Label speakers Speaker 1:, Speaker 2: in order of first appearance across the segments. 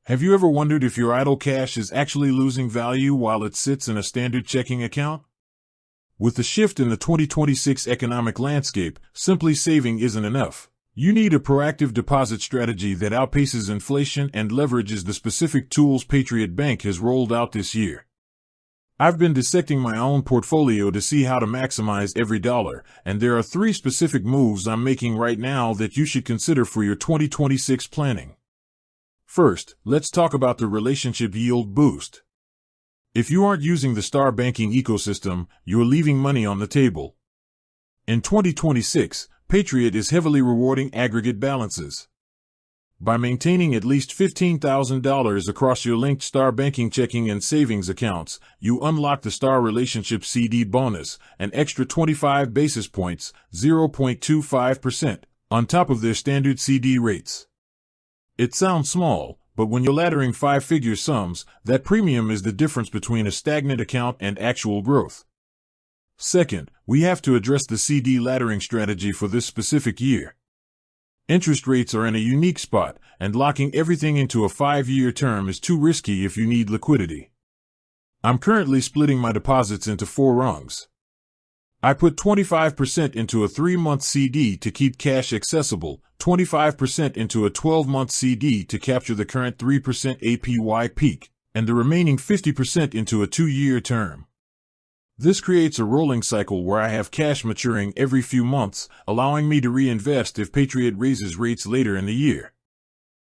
Speaker 1: Have you ever wondered if your idle cash is actually losing value while it sits in a standard checking account? With the shift in the 2026 economic landscape, simply saving isn't enough. You need a proactive deposit strategy that outpaces inflation and leverages the specific tools Patriot Bank has rolled out this year. I've been dissecting my own portfolio to see how to maximize every dollar, and there are 3 specific moves I'm making right now that you should consider for your 2026 planning. First, let's talk about the relationship yield boost. If you aren't using the Star banking ecosystem, you're leaving money on the table. In 2026, Patriot is heavily rewarding aggregate balances. By maintaining at least $15,000 across your linked Star banking checking and savings accounts, you unlock the Star Relationship CD bonus, an extra 25 basis points, 0.25%, on top of their standard CD rates. It sounds small, but when you're laddering 5-figure sums, that premium is the difference between a stagnant account and actual growth. Second, we have to address the CD laddering strategy for this specific year. Interest rates are in a unique spot, and locking everything into a 5-year term is too risky if you need liquidity. I'm currently splitting my deposits into 4 rungs. I put 25% into a 3-month CD to keep cash accessible, 25% into a 12-month CD to capture the current 3% APY peak, and the remaining 50% into a 2-year term. This creates a rolling cycle where I have cash maturing every few months, allowing me to reinvest if Patriot raises rates later in the year.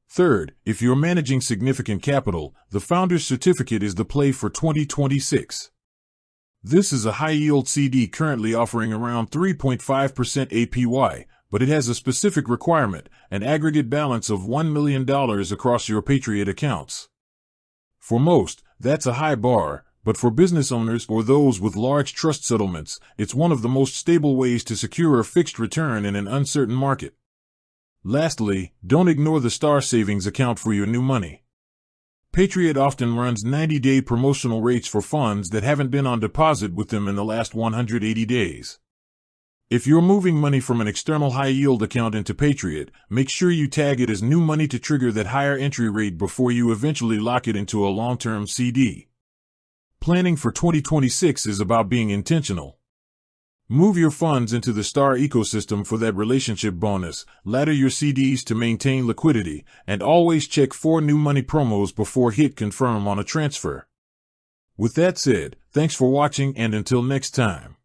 Speaker 1: Third, if you're managing significant capital, the Founder's Certificate is the play for 2026. This is a high-yield CD currently offering around 3.5% APY, but it has a specific requirement, an aggregate balance of $1 million across your Patriot accounts. For most, that's a high bar, but for business owners or those with large trust settlements, it's one of the most stable ways to secure a fixed return in an uncertain market. Lastly, don't ignore the Star Savings account for your new money. Patriot often runs 90-day promotional rates for funds that haven't been on deposit with them in the last 180 days. If you're moving money from an external high-yield account into Patriot, make sure you tag it as new money to trigger that higher entry rate before you eventually lock it into a long-term CD. Planning for 2026 is about being intentional. Move your funds into the Star ecosystem for that relationship bonus, ladder your CDs to maintain liquidity, and always check 4 new money promos before hit confirm on a transfer. With that said, thanks for watching and until next time.